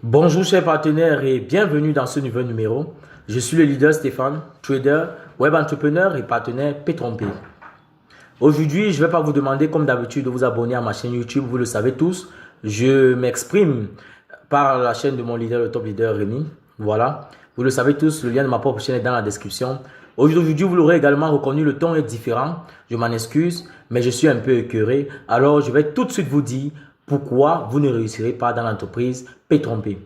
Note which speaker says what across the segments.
Speaker 1: Bonjour chers partenaires et bienvenue dans ce nouveau numéro. Je suis le leader Stéphane, trader, web entrepreneur et partenaire P-Trompé. Aujourd'hui, je ne vais pas vous demander comme d'habitude de vous abonner à ma chaîne YouTube, vous le savez tous. Je m'exprime par la chaîne de mon leader, le top leader Rémi. Voilà, vous le savez tous, le lien de ma propre chaîne est dans la description. Aujourd'hui, vous l'aurez également reconnu, le ton est différent. Je m'en excuse, mais je suis un peu écœuré. Alors, je vais tout de suite vous dire pourquoi vous ne réussirez pas dans l'entreprise P-Trompé.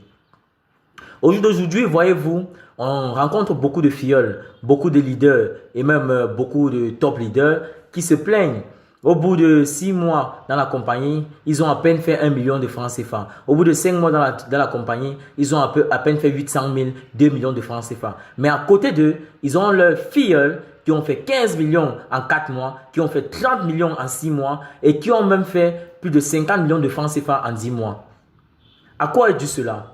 Speaker 1: Aujourd'hui, voyez-vous, on rencontre beaucoup de filleuls, beaucoup de leaders et même beaucoup de top leaders qui se plaignent. Au bout de 6 mois dans la compagnie, ils ont à peine fait 1 million de francs CFA. Au bout de 5 mois dans la compagnie, ils ont à peine fait 800 000, 2 millions de francs CFA. Mais à côté d'eux, ils ont leurs filleuls qui ont fait 15 millions en 4 mois, qui ont fait 30 millions en 6 mois et qui ont même fait plus de 50 millions de francs CFA en 10 mois. À quoi est dû cela?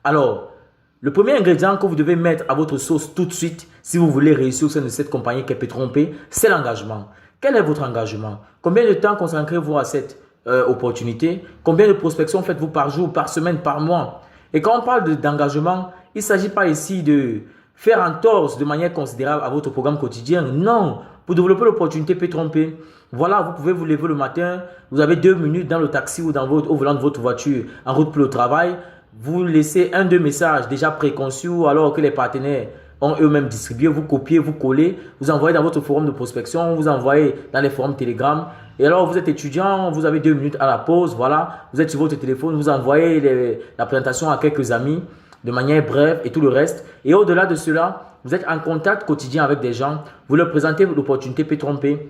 Speaker 1: Alors, le premier ingrédient que vous devez mettre à votre sauce tout de suite, si vous voulez réussir au sein de cette compagnie qui est P-Trompé, c'est l'engagement. Quel est votre engagement? Combien de temps consacrez-vous à cette opportunité? Combien de prospections faites-vous par jour, par semaine, par mois? Et quand on parle d'engagement, il ne s'agit pas ici de faire entorse de manière considérable à votre programme quotidien. Non, pour développer l'opportunité P-Trompé, voilà, vous pouvez vous lever le matin, vous avez 2 minutes dans le taxi ou au volant de votre voiture, en route pour le travail. Vous laissez 1-2 messages déjà préconçus alors que les partenaires ont eux-mêmes distribué. Vous copiez, vous collez, vous envoyez dans votre forum de prospection, vous envoyez dans les forums Telegram. Et alors, vous êtes étudiant, vous avez 2 minutes à la pause, voilà, vous êtes sur votre téléphone, vous envoyez la présentation à quelques amis de manière brève et tout le reste. Et au-delà de cela, vous êtes en contact quotidien avec des gens, vous leur présentez l'opportunité P-Trompé.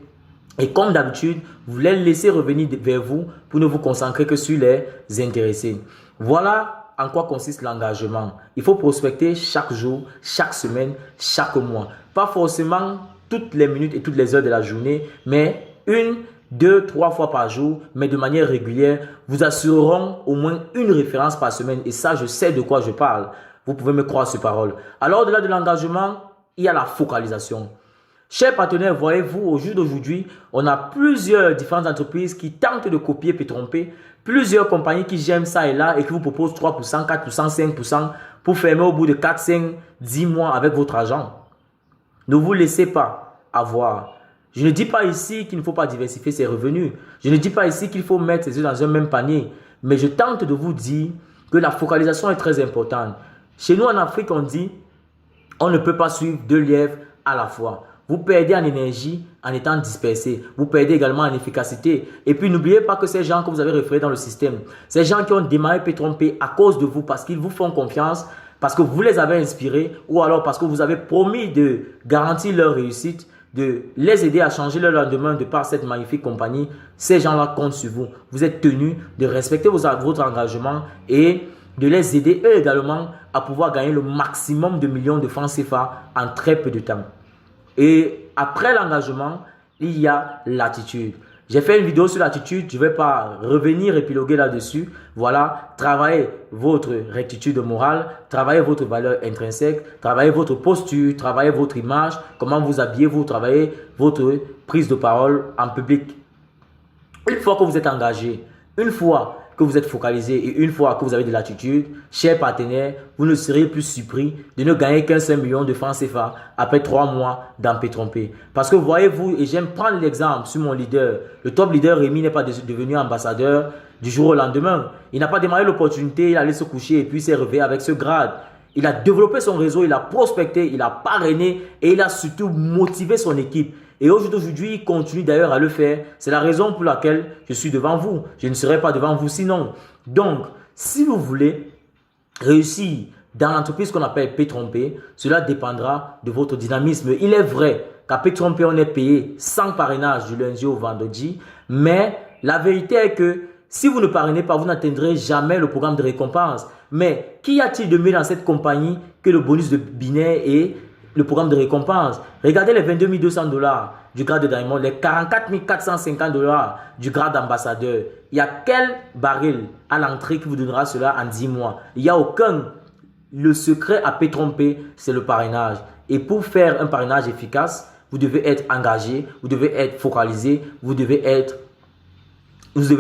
Speaker 1: Et comme d'habitude, vous les laissez revenir vers vous pour ne vous concentrer que sur les intéressés. Voilà en quoi consiste l'engagement. Il faut prospecter chaque jour, chaque semaine, chaque mois. Pas forcément toutes les minutes et toutes les heures de la journée, mais 1, 2, 3 fois par jour, mais de manière régulière, vous assureront au moins une référence par semaine. Et ça, je sais de quoi je parle. Vous pouvez me croire sur parole. Alors, au-delà de l'engagement, il y a la focalisation. Chers partenaires, voyez-vous, au jour d'aujourd'hui, on a plusieurs différentes entreprises qui tentent de copier P-Trompé, plusieurs compagnies qui gèrent ça et là et qui vous proposent 3%, 4%, 5% pour fermer au bout de 4, 5, 10 mois avec votre argent. Ne vous laissez pas avoir. Je ne dis pas ici qu'il ne faut pas diversifier ses revenus. Je ne dis pas ici qu'il faut mettre ses œufs dans un même panier. Mais je tente de vous dire que la focalisation est très importante. Chez nous en Afrique, on dit on ne peut pas suivre 2 lièvres à la fois. Vous perdez en énergie en étant dispersé. Vous perdez également en efficacité. Et puis, n'oubliez pas que ces gens que vous avez référés dans le système, ces gens qui ont démarré P-Trompé à cause de vous, parce qu'ils vous font confiance, parce que vous les avez inspirés, ou alors parce que vous avez promis de garantir leur réussite, de les aider à changer leur lendemain de par cette magnifique compagnie, ces gens-là comptent sur vous. Vous êtes tenus de respecter votre engagement et de les aider eux également à pouvoir gagner le maximum de millions de francs CFA en très peu de temps. Et après l'engagement, il y a l'attitude. J'ai fait une vidéo sur l'attitude, je ne vais pas revenir épiloguer là-dessus. Voilà, travaillez votre rectitude morale, travaillez votre valeur intrinsèque, travaillez votre posture, travaillez votre image, comment vous habillez-vous, travaillez votre prise de parole en public. Une fois que vous êtes engagé, une fois que vous êtes focalisé et une fois que vous avez de l'attitude, chers partenaires, vous ne serez plus surpris de ne gagner qu'un seul million de francs CFA après 3 mois dans P-Trompé. Parce que voyez-vous, et j'aime prendre l'exemple sur mon leader, le top leader Rémi n'est pas devenu ambassadeur du jour au lendemain. Il n'a pas démarré l'opportunité, il allait se coucher et puis il s'est réveillé avec ce grade. Il a développé son réseau, il a prospecté, il a parrainé et il a surtout motivé son équipe. Et aujourd'hui, il continue d'ailleurs à le faire. C'est la raison pour laquelle je suis devant vous. Je ne serai pas devant vous sinon. Donc, si vous voulez réussir dans l'entreprise qu'on appelle P-Trompé, cela dépendra de votre dynamisme. Il est vrai qu'à P-Trompé, on est payé sans parrainage du lundi au vendredi. Mais la vérité est que si vous ne parrainez pas, vous n'atteindrez jamais le programme de récompense. Mais qu'y a-t-il de mieux dans cette compagnie que le bonus de binaire et le programme de récompense? Regardez les 22 200 $ du grade de Diamond, les 44 450 $ du grade d'ambassadeur. Il y a quel baril à l'entrée qui vous donnera cela en 10 mois? Il n'y a aucun. Le secret à P-Trompé, c'est le parrainage. Et pour faire un parrainage efficace, vous devez être engagé, vous devez être focalisé, vous devez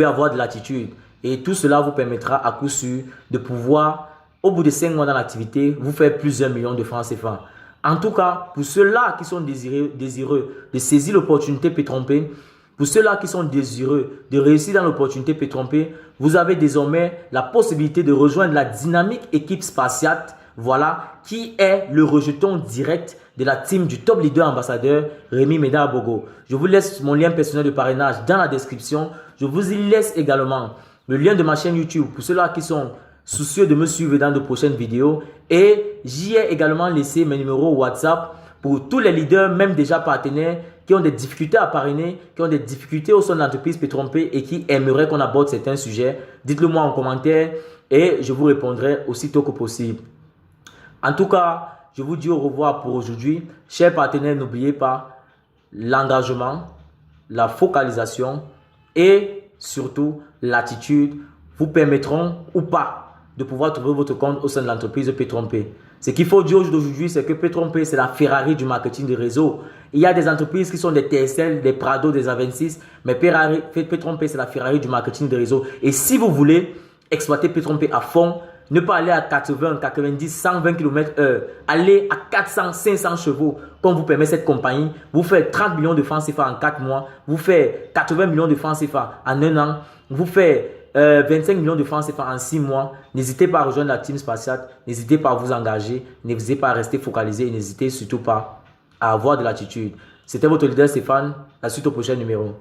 Speaker 1: avoir de l'attitude. Et tout cela vous permettra à coup sûr de pouvoir au bout de 5 mois dans l'activité, vous faites plusieurs millions de francs CFA. En tout cas, pour ceux-là qui sont désireux de saisir l'opportunité Pétrompé, pour ceux-là qui sont désireux de réussir dans l'opportunité Pétrompé, vous avez désormais la possibilité de rejoindre la dynamique équipe Spartiate, voilà, qui est le rejeton direct de la team du top leader ambassadeur Rémi Meda-Abogo. Je vous laisse mon lien personnel de parrainage dans la description. Je vous y laisse également le lien de ma chaîne YouTube pour ceux-là qui sont soucieux de me suivre dans de prochaines vidéos. Et j'y ai également laissé mes numéros WhatsApp pour tous les leaders, même déjà partenaires, qui ont des difficultés à parrainer, qui ont des difficultés au sein de l'entreprise Pétrompé et qui aimeraient qu'on aborde certains sujets. Dites-le moi en commentaire et je vous répondrai aussitôt que possible. En tout cas, je vous dis au revoir pour aujourd'hui. Chers partenaires, n'oubliez pas l'engagement, la focalisation et surtout l'attitude vous permettront ou pas de pouvoir trouver votre compte au sein de l'entreprise Pétrompé. Ce qu'il faut dire aujourd'hui, c'est que Pétrompé, c'est la Ferrari du marketing de réseau. Il y a des entreprises qui sont des TSL, des Prado, des A26, mais Pétrompé, c'est la Ferrari du marketing de réseau. Et si vous voulez exploiter Pétrompé à fond, ne pas aller à 80, 90, 120 km/h, allez à 400, 500 chevaux, comme vous permet cette compagnie. Vous faites 30 millions de francs CFA en 4 mois, vous faites 80 millions de francs CFA en 1 an, vous faites 25 millions de francs CFA en 6 mois. N'hésitez pas à rejoindre la team Spartiate, n'hésitez pas à vous engager, n'hésitez pas à rester focalisé et n'hésitez surtout pas à avoir de l'attitude. C'était votre leader Stéphane, la suite au prochain numéro.